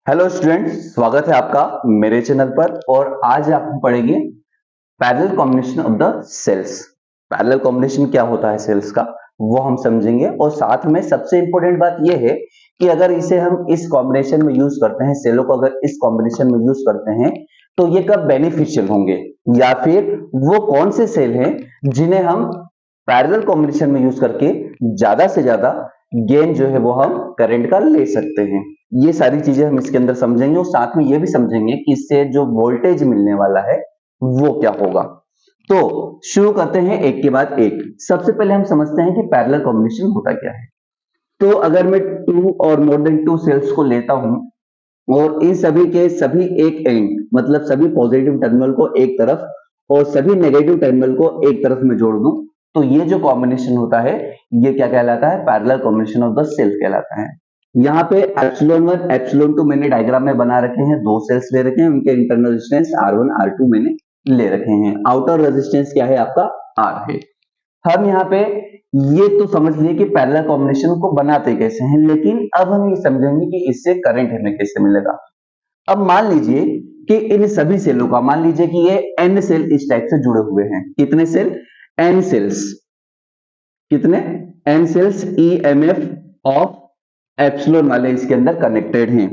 Hello students, स्वागत है आपका मेरे चैनल पर। और आज आप पढ़ेंगे parallel combination of the cells. Parallel combination क्या होता है सेल्स का, वो हम समझेंगे। और साथ में सबसे इंपॉर्टेंट बात ये है कि अगर इसे हम इस कॉम्बिनेशन में यूज करते हैं, सेलों को अगर इस कॉम्बिनेशन में यूज करते हैं तो ये कब बेनिफिशियल होंगे, या फिर वो कौन से सेल हैं जिन्हें हम पैरेलल कॉम्बिनेशन में यूज करके ज्यादा से ज्यादा गेन जो है वो हम करंट का ले सकते हैं। ये सारी चीजें हम इसके अंदर समझेंगे और साथ में ये भी समझेंगे कि इससे जो वोल्टेज मिलने वाला है वो क्या होगा। तो शुरू करते हैं एक के बाद एक। सबसे पहले हम समझते हैं कि पैरेलल कॉम्बिनेशन होता क्या है। तो अगर मैं टू और मोर देन टू सेल्स को लेता हूं और इन सभी के सभी एक एंड, मतलब सभी पॉजिटिव टर्मिनल को एक तरफ और सभी नेगेटिव टर्मिनल को एक तरफ में जोड़ दूं, तो ये जो कॉम्बिनेशन होता है ये क्या कहलाता है, parallel combination of the cells कहलाता है। यहाँ पे एप्सिलॉन 1 एप्सिलॉन 2 मैंने डायग्राम में बना रखे हैं, दो सेल्स ले रखे हैं, उनके इंटरनल रेजिस्टेंस R1 R2 मैंने ले रखे हैं। आउटर रेजिस्टेंस क्या है आपका, R है। हम यहाँ पे ये तो समझ लिए कि पैरेलल कॉम्बिनेशन को बनाते कैसे हैं, लेकिन अब हम ये समझेंगे कि इससे करंट हमें कैसे मिलेगा। अब मान लीजिए कि इन सभी सेलों का, मान लीजिए कि ये n सेल इस टाइप से जुड़े हुए हैं। कितने सेल, n सेल्स। कितने, n cells EMF of epsilon वाले इसके अंदर कनेक्टेड हैं।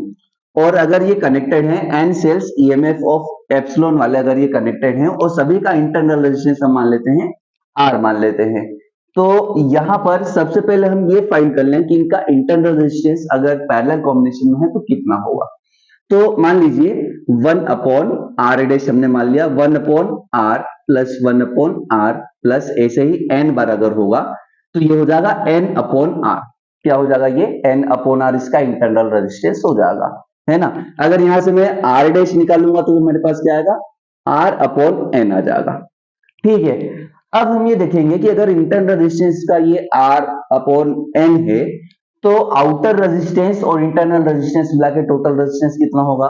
और अगर ये कनेक्टेड हैं, n cells EMF of epsilon वाले अगर ये कनेक्टेड हैं और सभी का इंटरनल रेजिस्टेंस हम मान लेते हैं R मान लेते हैं, तो यहां पर सबसे पहले हम ये फाइंड कर लें कि इनका इंटरनल रेजिस्टेंस अगर पैरेलल कॉम्बिनेशन में है तो कितना होगा। तो मान लीजिए 1 अपॉन R डैश हमने मान लिया, 1 upon R plus 1 upon R plus ऐसे ही n बार अगर होगा तो ये हो जाएगा n अपॉन R। क्या हो जाएगा ये, n अपॉन R इसका इंटरनल रेजिस्टेंस हो जाएगा, है ना। अगर यहां से मैं R डैश निकालूंगा तो मेरे पास क्या आएगा, R अपॉन n आ जाएगा। ठीक है, अब हम ये देखेंगे कि अगर इंटरनल रेजिस्टेंस का ये R अपॉन n है तो आउटर रेजिस्टेंस और इंटरनल रेजिस्टेंस मिला के टोटल रेजिस्टेंस कितना होगा।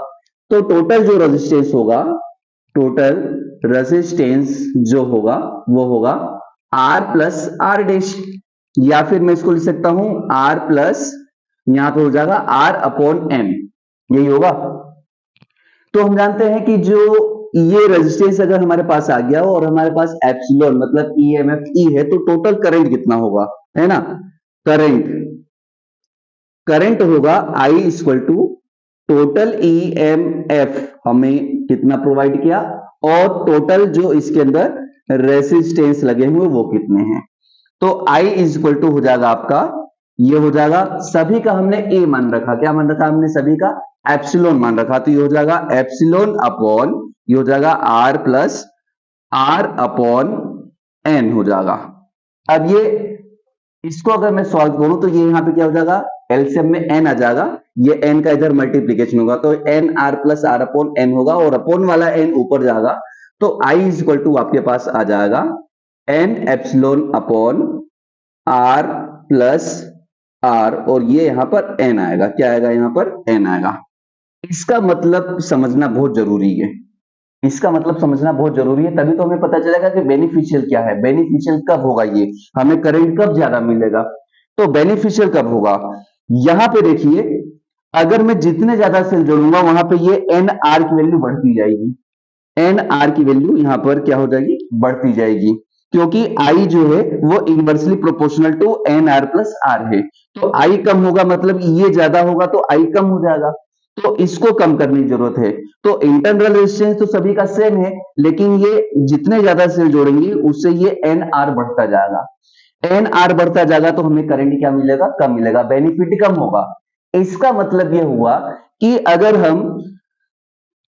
तो टोटल जो रेजिस्टेंस होगा, टोटल रेजिस्टेंस जो होगा वो होगा R प्लस R डैश, या फिर मैं इसको लिख सकता हूं R प्लस, यहां पे हो जाएगा R अपॉन n, यही होगा। तो हम जानते हैं कि जो ये रेजिस्टेंस अगर हमारे पास आ गया और हमारे पास एप्सिलॉन मतलब EMF E है, तो टोटल करंट कितना होगा, है ना। करंट होगा I equal to total EMF हमें कितना प्रोवाइड किया और टोटल जो इसके अंदर रेजिस्टेंस लगे हुए वो कितने हैं। तो I इक्वल टू हो जाएगा आपका, ये हो जाएगा सभी का हमने A मान रखा, क्या मान रखा हमने सभी का, एप्सिलॉन मान रखा, तो ये हो जाएगा एप्सिलॉन अपॉन, ये हो जाएगा R plus R upon n हो जाएगा। अब ये इसको अगर मैं सॉल्व करूं तो ये यहां पे क्या हो जाएगा, एलसीएम में n आ जाएगा, ये n का इधर मल्टीप्लीकेशन होगा तो n r plus r upon n होगा और अपॉन वाला n ऊपर जाएगा, तो I इक्वल टू आपके पास आ जाएगा n epsilon upon r plus r, और ये यहां पर n आएगा, क्या आएगा यहां पर n आएगा। इसका मतलब समझना बहुत जरूरी है, इसका मतलब समझना बहुत जरूरी है, तभी तो हमें पता चलेगा कि बेनिफिशियल क्या है, बेनिफिशियल कब होगा, ये हमें करंट कब ज्यादा मिलेगा। तो बेनिफिशियल कब होगा, यहां पे देखिए अगर मैं जितने ज्यादा सेल जोड़ूंगा वहां पे ये एन आर की वैल्यू बढ़ती जाएगी, एन आर की वैल्यू यहां पर क्या हो जाएगी, बढ़ती जाएगी, क्योंकि आई जो है वो inversely proportional to N R plus R है। तो आई कम होगा मतलब ये ज्यादा होगा तो आई कम हो जाएगा, तो इसको कम करने की जरूरत है। तो इंटरनल रेजिस्टेंस तो सभी का सेम है, लेकिन ये जितने ज्यादा सेल जोड़ेंगे उससे ये एन आर बढ़ता जाएगा, एन आर बढ़ता जाएगा तो हमें करंट क्या मिलेगा, कम मिलेगा, बेनिफिट कम होगा। इसका मतलब यह हुआ कि अगर हम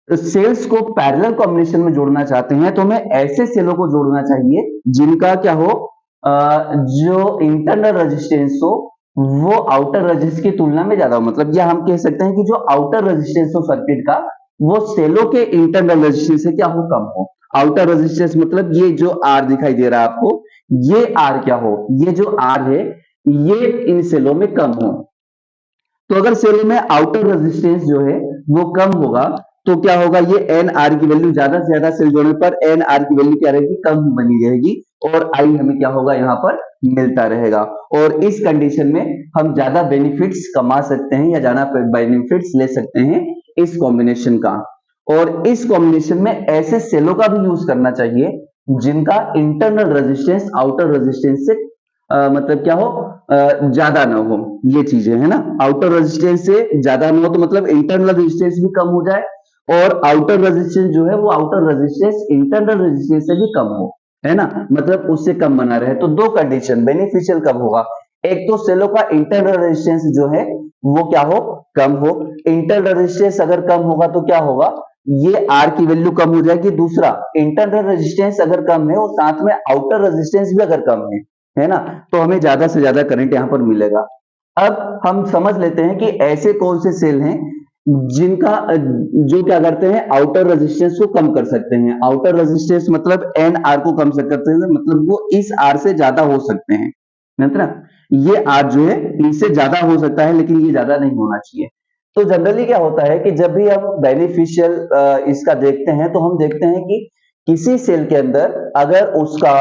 सेल्स को पैरेलल कॉम्बिनेशन में जोड़ना चाहते हैं तो हमें ऐसे सेलों को जोड़ना चाहिए जिनका क्या हो, जो इंटरनल रेजिस्टेंस हो वो आउटर रेजिस्टेंस की तुलना में ज्यादा हो। मतलब यह हम कह सकते हैं कि जो आउटर रेजिस्टेंस हो सर्किट का वो सेलों के इंटरनल रेजिस्टेंस से क्या हो, कम हो। आउटर रेजिस्टेंस मतलब ये जो आर दिखाई दे रहा है आपको, ये आर क्या हो, ये जो आर है ये इन सेलों में कम हो। तो अगर सेलों में आउटर रेजिस्टेंस जो है वो कम होगा तो क्या होगा, ये एन आर की वैल्यू ज्यादा से ज्यादा सेल जोड़ने पर एन आर की वैल्यू क्या रहेगी, कम ही बनी रहेगी और आई हमें क्या होगा यहाँ पर मिलता रहेगा। और इस कंडीशन में हम ज्यादा बेनिफिट्स कमा सकते हैं या ज्यादा बेनिफिट्स ले सकते हैं इस कॉम्बिनेशन का। और इस कॉम्बिनेशन में ऐसे सेलों का भी यूज करना चाहिए जिनका इंटरनल रेजिस्टेंस आउटर रेजिस्टेंस से मतलब क्या हो, ज्यादा ना हो। ये चीजें है ना, आउटर रेजिस्टेंस से ज्यादा ना हो तो मतलब इंटरनल रेजिस्टेंस भी कम हो जाए और आउटर रेजिस्टेंस जो है वो आउटर रेजिस्टेंस इंटरनल रेजिस्टेंस से भी कम हो, है ना, मतलब उससे कम बना रहे। तो दो कंडीशन बेनिफिशियल कब होगा, एक तो सेलों का इंटरनल रेजिस्टेंस जो है वो क्या हो, कम हो। इंटरनल रेजिस्टेंस अगर कम होगा तो क्या होगा, ये आर की वैल्यू कम हो जाएगी। दूसरा, इंटरनल रेजिस्टेंस अगर कम है और साथ में आउटर रेजिस्टेंस भी अगर कम है ना, तो हमें ज्यादा से ज्यादा करंट यहां पर मिलेगा। अब हम समझ लेते हैं कि ऐसे कौन से सेल हैं जिनका जो क्या करते हैं, आउटर रेजिस्टेंस को कम कर सकते हैं। आउटर रेजिस्टेंस मतलब एन आर को कम कर सकते हैं, मतलब वो इस आर से ज्यादा हो सकते हैं, मतलब ये आर जो है इनसे ज्यादा हो सकता है लेकिन ये ज्यादा नहीं होना चाहिए। तो जनरली क्या होता है कि जब भी हम बेनिफिशियल इसका देखते हैं तो हम देखते हैं कि किसी सेल के अंदर अगर उसका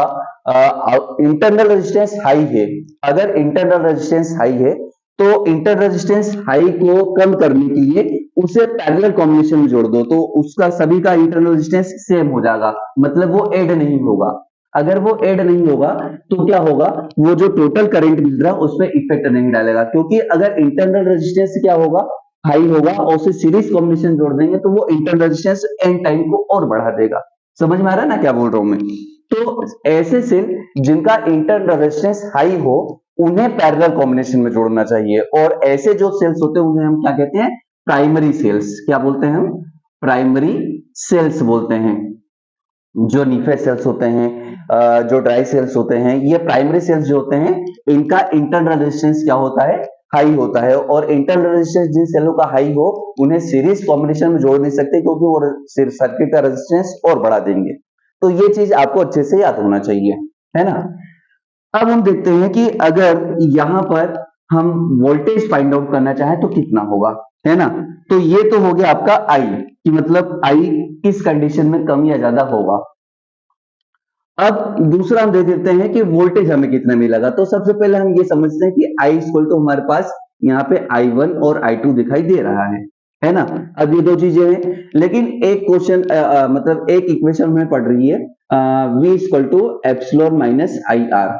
इंटरनल रेजिस्टेंस हाई है, अगर इंटरनल रेजिस्टेंस हाई है तो इंटर रेजिस्टेंस हाई को कम करने के लिए उसे पैरेलल कॉम्बिनेशन में जोड़ दो तो उसका सभी का इंटरनल रेजिस्टेंस सेम हो जाएगा, मतलब वो ऐड नहीं होगा। अगर वो ऐड नहीं होगा तो क्या होगा, वो जो टोटल करंट मिल रहा है उस पर इफेक्ट नहीं डालेगा, क्योंकि अगर इंटरनल रेजिस्टेंस क्या होगा, हाई होगा और उसे सीरीज कॉम्बिनेशन जोड़ देंगे तो वो इंटरनल रेजिस्टेंस एंड टाइम को और बढ़ा देगा। समझ में आ रहा है ना क्या बोल रहा हूं मैं। तो ऐसे सेल जिनका इंटरनल रेजिस्टेंस हाई हो उन्हें पैरेलल कॉम्बिनेशन में जोड़ना चाहिए। और ऐसे जो सेल्स होते हैं उन्हें हम क्या कहते हैं, प्राइमरी सेल्स। क्या बोलते हैं हम, प्राइमरी सेल्स बोलते हैं। जो नीफे सेल्स होते हैं, जो ड्राई सेल्स होते हैं, ये प्राइमरी सेल्स जो होते हैं इनका इंटरनल रेजिस्टेंस क्या होता है, हाई होता है। और इंटरनल रेजिस्टेंस जिन सेलों का हाई हो उन्हें सीरीज कॉम्बिनेशन में जोड़ नहीं सकते क्योंकि वो सर्किट का रेजिस्टेंस और बढ़ा देंगे। तो ये चीज आपको अच्छे से याद होना चाहिए, है ना। अब हम देखते हैं कि अगर यहां पर हम वोल्टेज फाइंड आउट करना चाहें तो कितना होगा, है ना। तो ये तो हो गया आपका आई कि मतलब आई किस कंडीशन में कम या ज्यादा होगा। अब दूसरा हम देख देते हैं कि वोल्टेज हमें कितना मिलेगा। तो सबसे पहले हम ये समझते हैं कि आई इक्वल टू हमारे पास यहाँ पे I1 और I2 दिखाई दे रहा है ना। अब ये दो चीजें हैं लेकिन एक क्वेश्चन मतलब एक इक्वेशन में पढ़ रही है V equal to epsilon minus I R.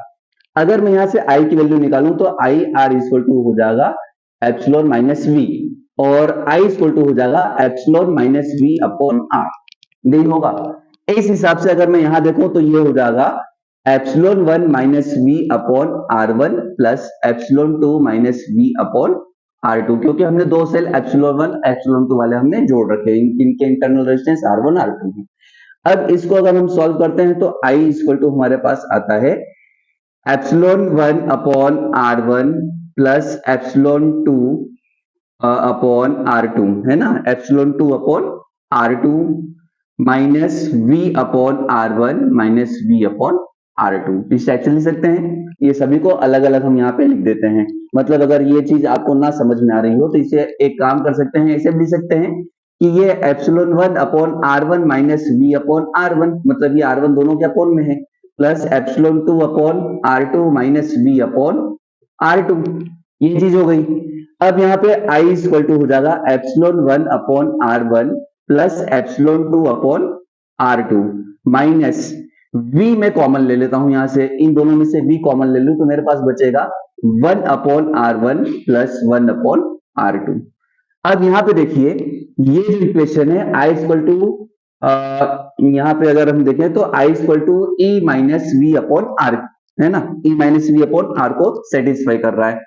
अगर मैं यहां से आई की वैल्यू निकालूं तो आई आर इक्वल टू हो जाएगा एप्सिलॉन माइनस वी और आई इक्वल टू हो जाएगा epsilon minus V upon R, नहीं होगा। इस हिसाब से अगर मैं यहां देखूं तो ये हो जाएगा epsilon 1 minus V upon R1 plus epsilon 2 minus V upon R2, क्योंकि हमने दो सेल एप्सिलॉन 1 एप्सिलॉन 2 वाले हमने जोड़ रखे हैं, इनके इंटरनल रेजिस्टेंस R1 R2 है। अब इसको अगर हम सॉल्व करते हैं तो I इक्वल टू हमारे पास आता है epsilon 1 upon R1 plus epsilon 2 upon R2, है ना, epsilon 2 upon R2 minus V upon R1 minus V upon R2। इस टाइप से लिख सकते हैं। ये सभी को अलग अलग हम यहाँ पे लिख देते हैं। मतलब अगर ये चीज आपको ना समझ में आ रही हो तो इसे एक काम कर सकते हैं, ऐसे भी लिख सकते हैं कि ये epsilon 1 upon R1 minus V upon R1, मतलब ये R1 दोनों के अपॉन में है, plus epsilon 2 upon R2 minus V upon R2, ये चीज हो गई। अब यहाँ पे I इक्वल टू हो जाएगा epsilon 1 upon R1 plus epsilon 2 upon R2 minus V में कॉमन ले लेता हूं यहां से, इन दोनों में से V कॉमन ले लूं तो मेरे पास बचेगा 1 upon R1 plus 1 upon R2। अब यहाँ पे देखिए ये जो इक्वेशन है I इक्वल टू यहाँ पे अगर हम देखें तो I equal to E minus V upon R, है ना, E minus V upon R को सेटिस्फाई कर रहा है।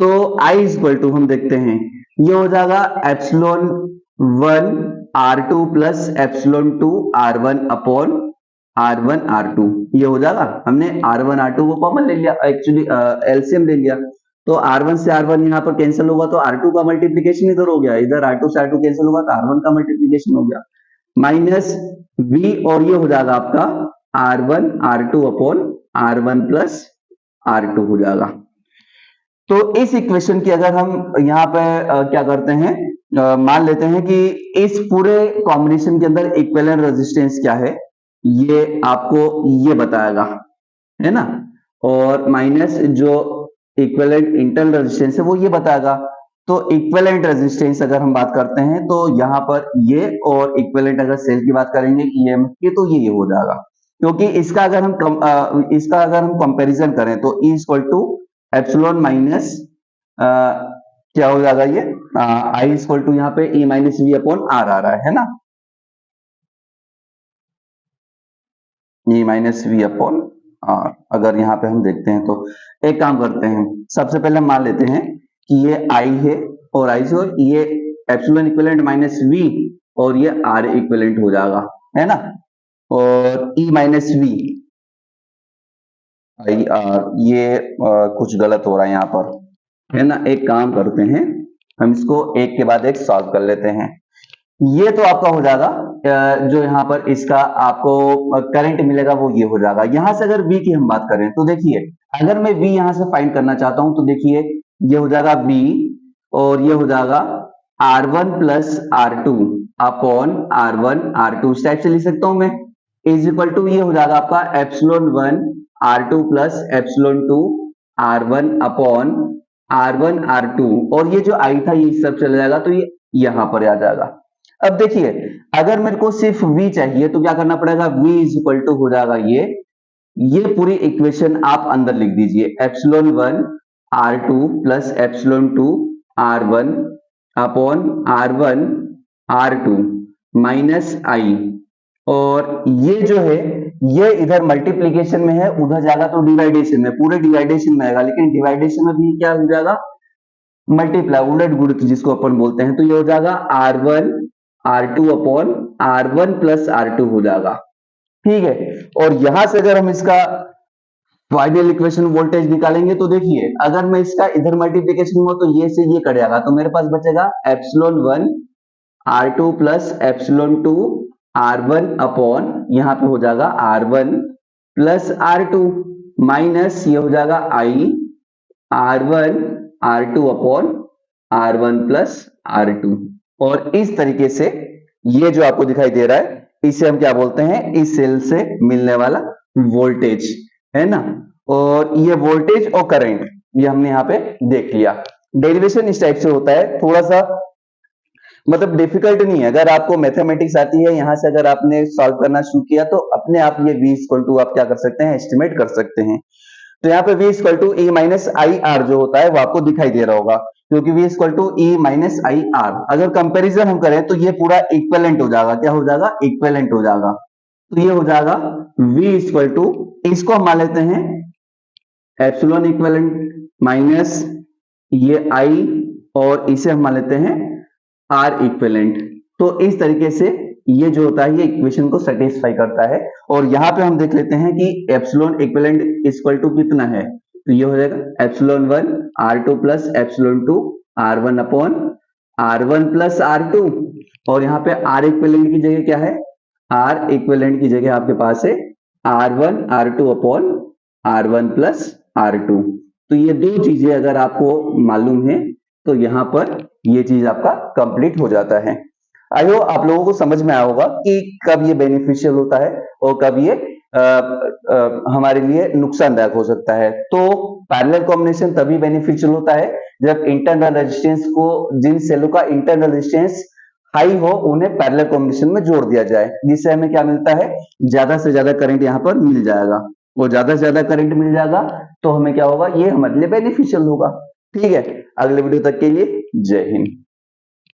तो I इक्वल टू हम देखते हैं ये हो जाएगा epsilon 1 R2 plus epsilon 2 R1 upon R1 R2, ये हो जाएगा। हमने R1 R2 को कॉमन ले लिया, एक्चुअली एलसीएम ले लिया, तो R1 से R1 यहाँ पर कैंसिल होगा तो R2 का मल्टीप्लीकेशन इधर हो गया, इधर R2 से R2 कैंसिल होगा तो R1 का मल्टीप्लीकेशन हो गया माइनस V, और ये हो जाएगा आपका R1 R2 upon R1 plus R2 हो जाएगा। तो इस इक्वेशन की अगर हम यहाँ पे क्या करते हैं, मान लेते हैं कि इस पूरे कॉम्बिनेशन के अंदर इक्विवेलेंट रेजिस्टेंस क्या है, ये आपको ये बताएगा, है ना, और माइनस जो इक्विवेलेंट इंटरनल रेजिस्टेंस है वो ये बताएगा। तो इक्विवेलेंट रेजिस्टेंस अगर हम बात करते हैं तो यहाँ पर ये, और इक्विवेलेंट अगर सेल की बात करेंगे ईएमएफ की तो ये हो जाएगा, क्योंकि इसका अगर हम कंपैरिजन करें तो E equal to epsilon minus क्या हो जाएगा, ये I इक्वल टू यहाँ पे E minus V upon R आ रहा है ना, E minus V upon R. अगर यहाँ पे हम देखते हैं तो एक काम करते हैं, सबसे पहले हम मान लेते हैं कि ये I है और I से ये एप्सिलॉन इक्विवेलेंट माइनस वी और ये R इक्विवेलेंट हो जाएगा, है ना, और E minus V I R, ये कुछ गलत हो रहा है यहाँ पर, है ना। एक काम करते हैं, हम इसको एक के बाद एक सॉल्व कर लेते हैं। ये तो आपका हो जाएगा जो यहाँ पर इसका आपको करंट मिलेगा वो ये हो जाएगा। यहां से अगर V की हम बात करें तो देखिए, अगर मैं V यहां से फाइंड करना चाहता हूं तो देखिए ये हो जाएगा V और ये हो जाएगा R1 plus R2 upon R1 R2, इस टाइप से लिख सकता हूं मैं, इज इक्वल टू ये हो जाएगा आपका epsilon 1 R2 plus epsilon 2 R1 upon R1 R2, और ये जो I था ये सब चला जाएगा तो ये यहां पर आ जाएगा। अब देखिए, अगर मेरे को सिर्फ V चाहिए तो क्या करना पड़ेगा, V इज इक्वल टू हो जाएगा ये पूरी इक्वेशन आप अंदर लिख दीजिए, epsilon 1 R2 plus epsilon 2 R1 upon R1 R2 minus I, और ये जो है ये इधर मल्टीप्लीकेशन में है, उधर जाएगा तो डिवाइडेशन में, पूरे डिवाइडेशन में आएगा, लेकिन डिवाइडेशन में भी क्या हो जाएगा, मल्टीप्लाई, उलट गुणित जिसको अपन बोलते हैं, तो ये हो जाएगा R1 R2 upon R1 plus R2 हो जाएगा, ठीक है। और यहां से अगर हम इसका फाइनल इक्वेशन वोल्टेज निकालेंगे तो देखिए, अगर मैं इसका इधर मल्टीप्लीकेशन हुआ तो ये से ये कट जाएगा, तो मेरे पास बचेगा epsilon 1 R2 plus epsilon 2 R1 upon यहाँ पे हो जाएगा R1 प्लस R2 माइनस ये हो जाएगा I R1 R2 upon R1 plus R2, और इस तरीके से ये जो आपको दिखाई दे रहा है इसे हम क्या बोलते हैं, इस सेल से मिलने वाला वोल्टेज, है ना। और ये वोल्टेज और करंट ये हमने यहाँ पे देख लिया। डेरिवेशन इस टाइप से होता है, थोड़ा सा मतलब डिफिकल्ट नहीं है। अगर आपको मैथमेटिक्स आती है, यहां से अगर आपने सॉल्व करना शुरू किया तो अपने आप ये V इक्वल टू आप क्या कर सकते हैं, एस्टिमेट कर सकते हैं। तो यहाँ पे V equal to E minus I R जो होता है वो आपको दिखाई दे रहा होगा, क्योंकि V equal to E minus I R. अगर कंपेरिजन हम करें तो ये पूरा इक्विवेलेंट हो जाएगा, क्या हो जाएगा, इक्विवेलेंट हो जाएगा। तो ये हो जाएगा V इक्वल टू, इसको हम मान लेते हैं एप्सिलॉन इक्विवेलेंट माइनस ये I, और इसे हम मान लेते हैं R इक्विवेलेंट। तो इस तरीके से ये जो होता है ये इक्वेशन को सेटिस्फाई करता है। और यहाँ पे हम देख लेते हैं कि एप्सिलॉन इक्विवेलेंट इक्वल टू कितना है, तो ये हो जाएगा epsilon 1 R2 plus epsilon 2 R1 upon R1 plus R2, और यहाँ पे R इक्विवेलेंट की जगह क्या है, R इक्विवेलेंट की जगह आपके पास है R1 R2 upon R1 plus R2। तो ये दो चीजें अगर आपको मालूम है तो यहाँ पर ये चीज आपका कंप्लीट हो जाता है। आई होप आप लोगों को समझ में आया होगा कि कब ये बेनिफिशियल होता है और कब ये हमारे लिए नुकसानदायक हो सकता है। तो पैरेलल कॉम्बिनेशन तभी बेनिफिशियल होता है जब इंटरनल रेजिस्टेंस को, जिन सेलों का इंटरनल रेजिस्टेंस हाई हो उन्हें पैरेलल कॉम्बिनेशन में जोड़ दिया जाए, जिससे हमें क्या मिलता है, ज्यादा से ज्यादा करंट यहाँ पर मिल जाएगा। वो ज्यादा से ज्यादा करंट मिल जाएगा तो हमें क्या होगा, ये हमारे लिए बेनिफिशियल होगा। ठीक है, अगले वीडियो तक के लिए जय हिंद।